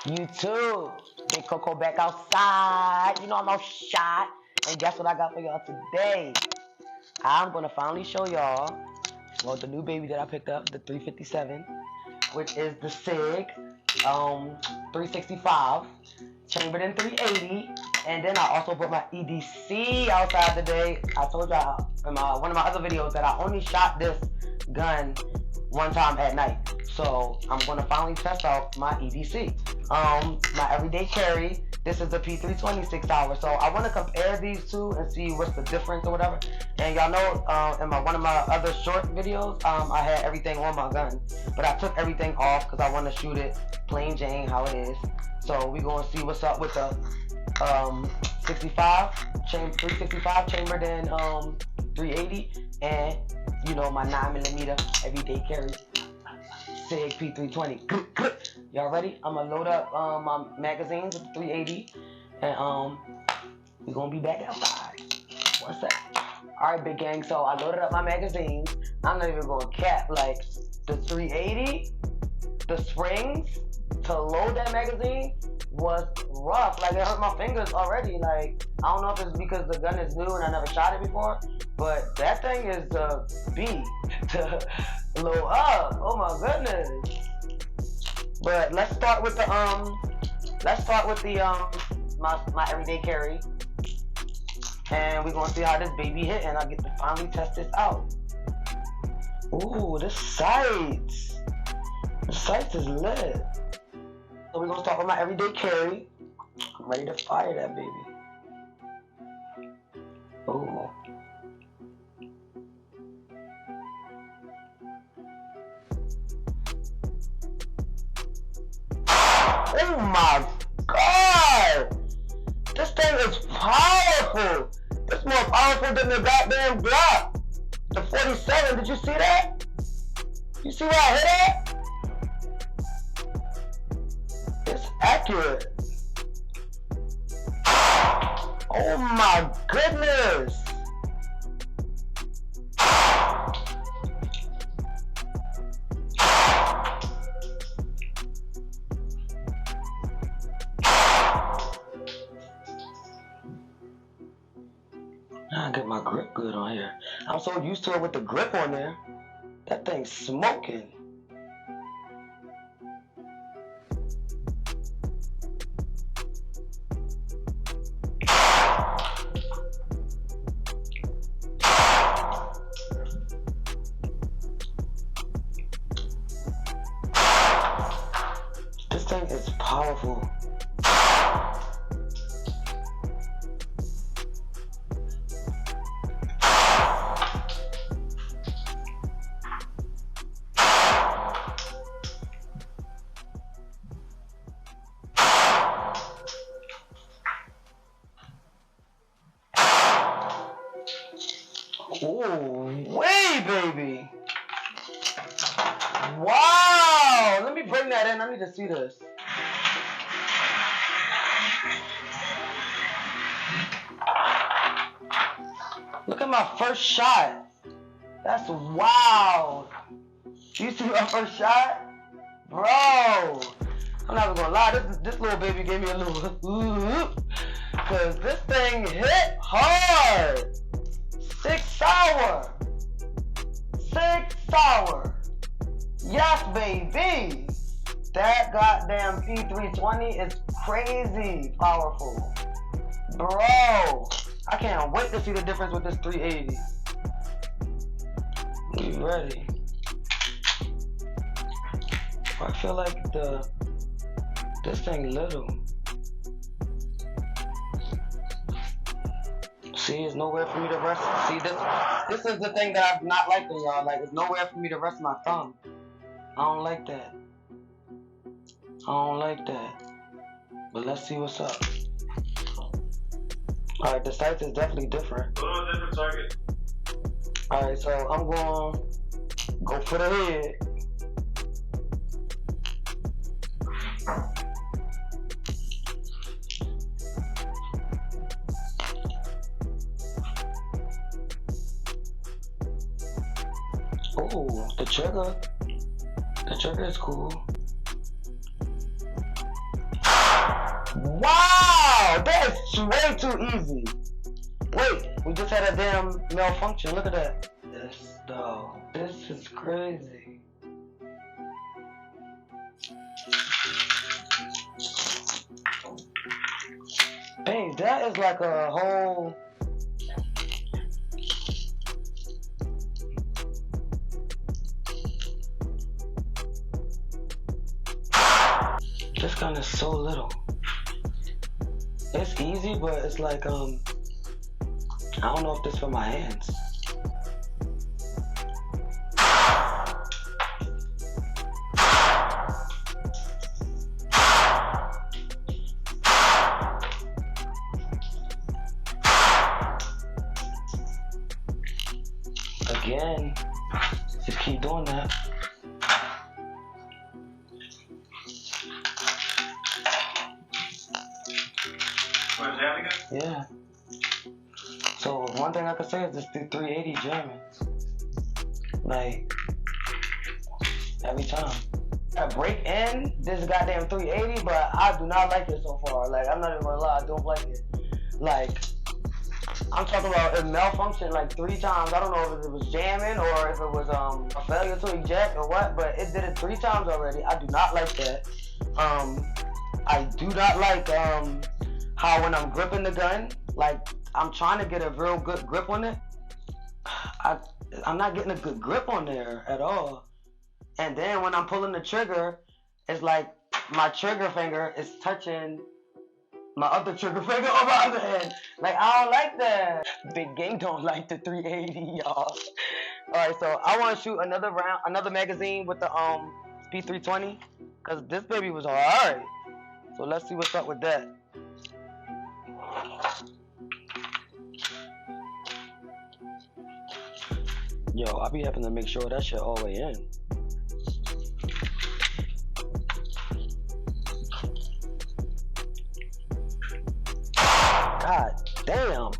YouTube, Big Coco back outside. You know I'm outside. And guess what I got for y'all today? I'm gonna finally show y'all, well, the new baby that I picked up, the 357, which is the Sig 365, chambered in 380, and then I also put my EDC outside today. I told y'all in one of my other videos that I only shot this gun one time at night. So I'm gonna finally test out my EDC. My everyday carry. This is the P320 Sig Sauer. So I want to compare these two and see what's the difference or whatever. And y'all know, in one of my other short videos, I had everything on my gun, but I took everything off because I want to shoot it plain Jane how it is. So we gonna see what's up with the 365 chambered in 380, and you know my 9mm everyday carry Sig P320. Y'all ready? I'm gonna load up my magazines with the 380, and we're gonna be back outside. One sec. Alright, big gang, so I loaded up my magazines. I'm not even gonna cap, like, the 380, the springs to load that magazine was rough. Like, it hurt my fingers already. Like, I don't know if it's because the gun is new and I never shot it before, but that thing is a beat to load up. Oh my goodness. But let's start with the my everyday carry, and we're gonna see how this baby hit, and I get to finally test this out. Ooh, the sights is lit. So we're gonna start with my everyday carry. I'm ready to fire that baby. Ooh. Oh my God! This thing is powerful! It's more powerful than the goddamn Glock. The 47, did you see that? You see where I hit at? It's accurate. Oh my goodness! I get my grip good on here. I'm so used to it with the grip on there. That thing's smoking. This thing is powerful. Oh, way, baby. Wow. Let me bring that in. I need to see this. Look at my first shot. That's wild. You see my first shot? Bro. I'm not even gonna lie. This little baby gave me a little because this thing hit hard. Sig Sauer. Sig Sauer. Yes, baby. That goddamn P320 is crazy powerful. Bro, I can't wait to see the difference with this 380. You ready? I feel like this thing little. See, there's nowhere for me to rest. See, this is the thing that I'm not liking, y'all. Like, there's nowhere for me to rest my thumb. I don't like that. I don't like that. But let's see what's up. Alright, the sights is definitely different. Go to a different target. Alright, so I'm going to go for the head. Oh, the trigger is cool. Wow, that's way too easy. Wait, we just had a damn malfunction. Look at that. This though, this is crazy. Hey, that is like a whole. This gun is so little. It's easy, but it's like, I don't know if this for my hands. Again, just keep doing that. What is that again? Yeah. So one thing I could say is this 380 jamming. Like, every time. I break in this goddamn 380, but I do not like it so far. Like, I'm not even gonna lie, I don't like it. Like, I'm talking about it malfunctioned like 3 times. I don't know if it was jamming or if it was a failure to eject or what, but it did it 3 times already. I do not like that. I do not like how when I'm gripping the gun, like I'm trying to get a real good grip on it. I'm not getting a good grip on there at all. And then when I'm pulling the trigger, it's like my trigger finger is touching my other trigger finger on my other hand. Like, I don't like that. Big Gang don't like the 380, y'all. Alright, so I want to shoot another round, another magazine with the P320, because this baby was alright. So let's see what's up with that. Yo, I be having to make sure that shit all the way in. God damn.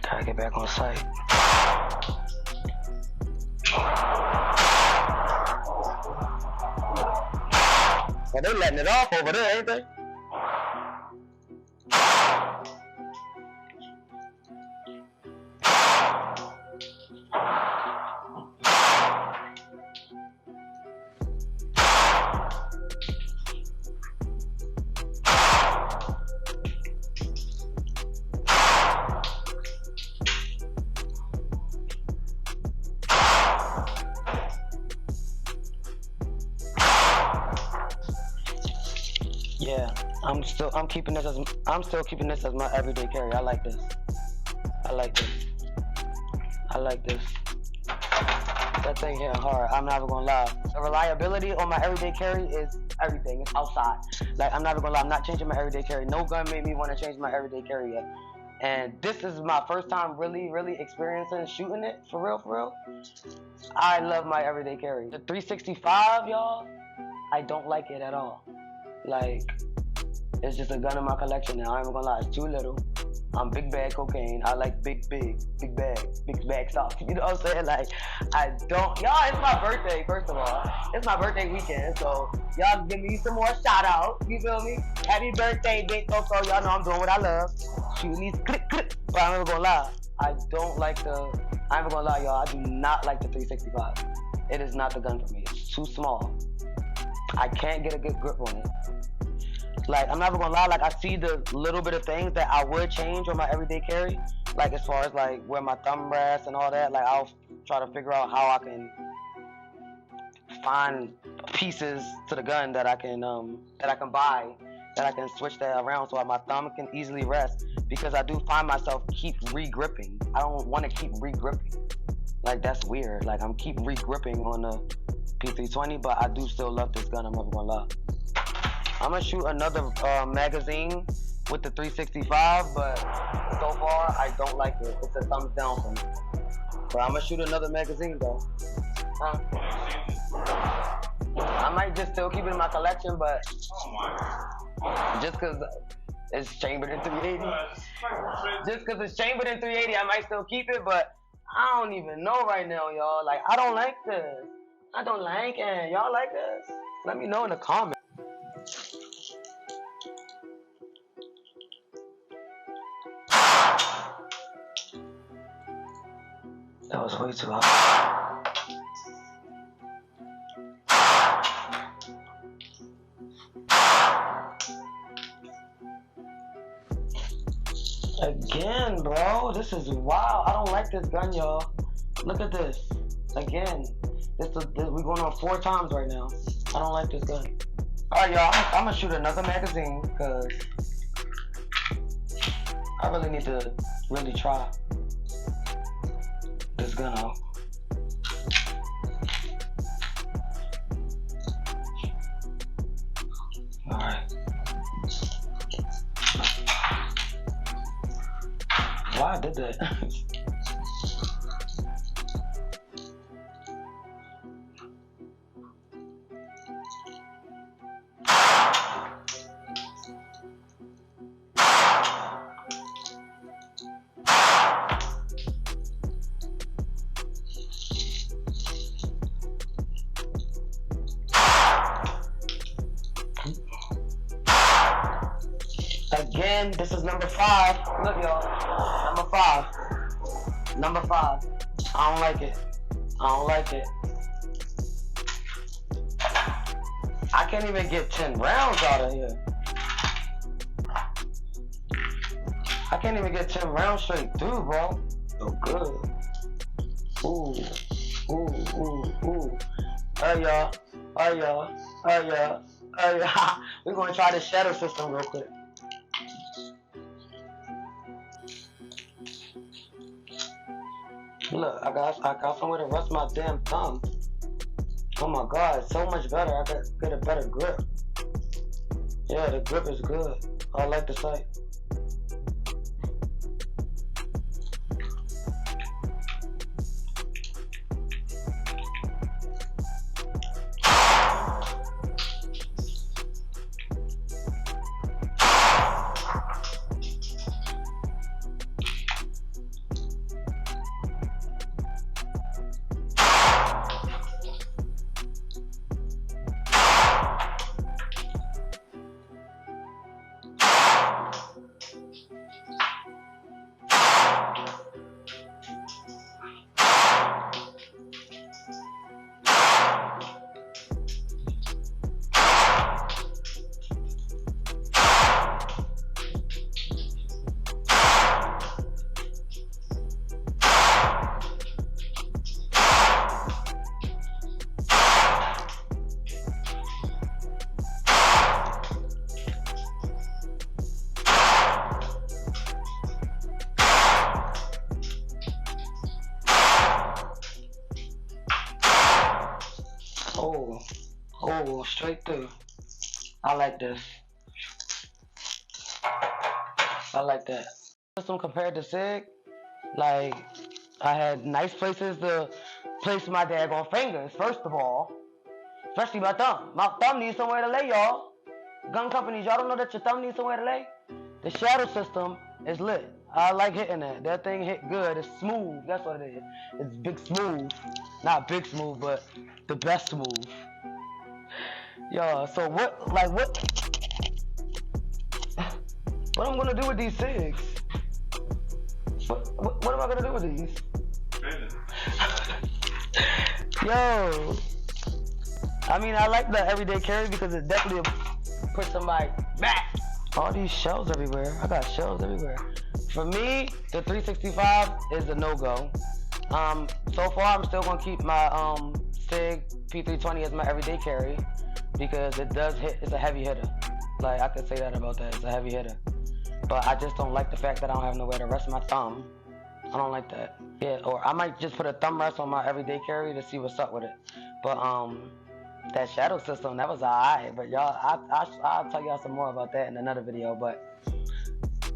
Gotta get back on site. Well, they letting it off over there, ain't they? Yeah, I'm still keeping this as my everyday carry. I like this. I like this. I like this. That thing hitting hard. I'm not even gonna lie. The reliability on my everyday carry is everything. It's outside. Like, I'm not even gonna lie. I'm not changing my everyday carry. No gun made me want to change my everyday carry yet. And this is my first time really experiencing shooting it for real. I love my everyday carry. The 365, y'all, I don't like it at all. Like, it's just a gun in my collection now. I ain't gonna lie, it's too little. I'm big bag cocaine. I like big bag stuff. You know what I'm saying? Like, I don't, y'all, it's my birthday, first of all. It's my birthday weekend, so y'all give me some more shout outs, you feel me? Happy birthday, Big Coco. Y'all know I'm doing what I love. Shooting these click. But I'm never gonna lie, I don't like I ain't gonna lie, y'all, I do not like the 365. It is not the gun for me. It's too small. I can't get a good grip on it. Like, I'm never gonna lie, like, I see the little bit of things that I would change on my everyday carry. Like, as far as, like, where my thumb rests and all that. Like, I'll try to figure out how I can find pieces to the gun that I can buy, that I can switch that around so my thumb can easily rest. Because I do find myself keep re-gripping. I don't want to keep re-gripping. Like, that's weird. Like, I'm keep re-gripping on the P320, but I do still love this gun, I'm never gonna lie. I'm gonna shoot another magazine with the 365, but so far I don't like it. It's a thumbs down for me. But I'm gonna shoot another magazine though. I might just still keep it in my collection, but just cause it's chambered in 380. Just because it's chambered in 380, I might still keep it, but I don't even know right now, y'all. Like, I don't like this. I don't like it. Y'all like this? Let me know in the comments. That was way too hot. Again, bro, this is wild. I don't like this gun, y'all. Look at this. Again, we're going on 4 times right now. I don't like this gun. All right, y'all, I'm gonna shoot another magazine because I really need to really try this gun out. All right. Why I did that? Again, this is number 5. Look, y'all. Number 5. Number 5. I don't like it. I don't like it. I can't even get 10 rounds out of here. I can't even get 10 rounds straight through, bro. So good. Ooh. Ooh, ooh, ooh. Alright, y'all. Alright, y'all. Alright, y'all. Alright, y'all. We're gonna try this shadow system real quick. Look, I got somewhere to rest my damn thumb. Oh my god, it's so much better. I get a better grip. Yeah, the grip is good. I like the sight. Oh, straight through. I like this. I like that. System compared to Sig, like, I had nice places to place my daggone fingers, first of all. Especially my thumb. My thumb needs somewhere to lay, y'all. Gun companies, y'all don't know that your thumb needs somewhere to lay? The shadow system is lit. I like hitting that. That thing hit good. It's smooth. That's what it is. It's big smooth. Not big smooth, but the best smooth. Yo, so what I'm gonna do with these SIGs? What am I gonna do with these? Yo, I mean, I like the everyday carry because it definitely puts somebody back. All these shells everywhere. I got shells everywhere. For me, the 365 is a no-go. So far, I'm still gonna keep my Sig P320 as my everyday carry because it does hit. It's a heavy hitter. Like, I could say that about that. It's a heavy hitter. But I just don't like the fact that I don't have nowhere to rest my thumb. I don't like that. Yeah, or I might just put a thumb rest on my everyday carry to see what's up with it. But that shadow system, that was alright. But y'all, I'll tell y'all some more about that in another video. But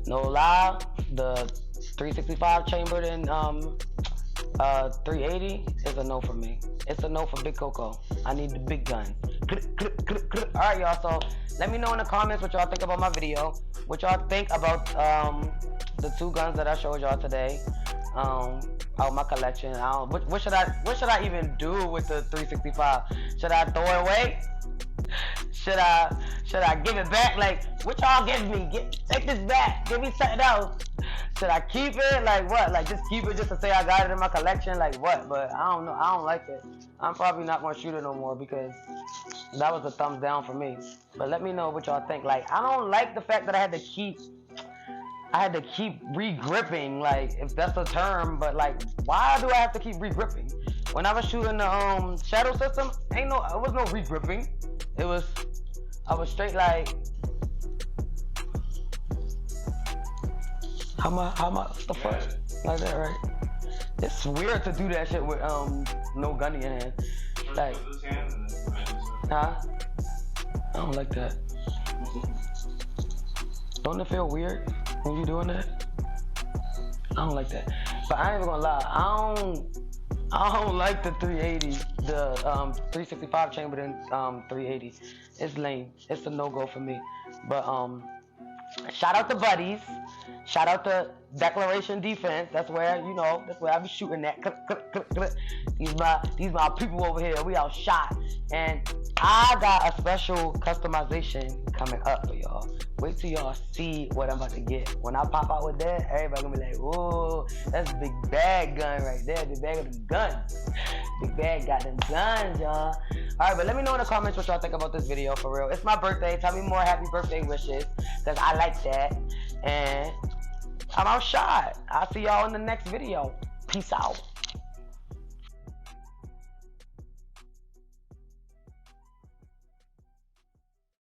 no lie, the 365 chambered in 380 is a no for me. It's a no for Big Coco. I need the big gun. Alright, y'all, so let me know in the comments what y'all think about my video. What y'all think about the 2 guns that I showed y'all today. Out my collection. What should I even do with the 365? Should I throw it away? Should I give it back? Like, what y'all give me? Take this back. Give me something else. Should I keep it? Like what? Like just keep it just to say I got it in my collection? Like what? But I don't know. I don't like it. I'm probably not gonna shoot it no more because that was a thumbs down for me. But let me know what y'all think. Like, I don't like the fact that I had to keep re-gripping, like, if that's a term, but like, why do I have to keep re-gripping? When I was shooting the shadow system, it was no re-gripping. I was straight like, how much the fuck? Like that, right? It's weird to do that shit with no gun in your hand. Like, huh? I don't like that. Don't it feel weird when you doing that? I don't like that. But I ain't even gonna lie, I don't like the 380, the 365 chambered 380. It's lame. It's a no-go for me. But shout out to Buddies. Shout out to Declaration Defense. That's where I be shooting that. These my people over here. We all shot. And I got a special customization coming up for y'all. Wait till y'all see what I'm about to get. When I pop out with that, everybody gonna be like, whoa, that's a big bag gun right there. Big bag of them guns. Big bag got them guns, y'all. Alright, but let me know in the comments what y'all think about this video, for real. It's my birthday. Tell me more happy birthday wishes, because I like that. And I'm outshot. I'll see y'all in the next video. Peace out.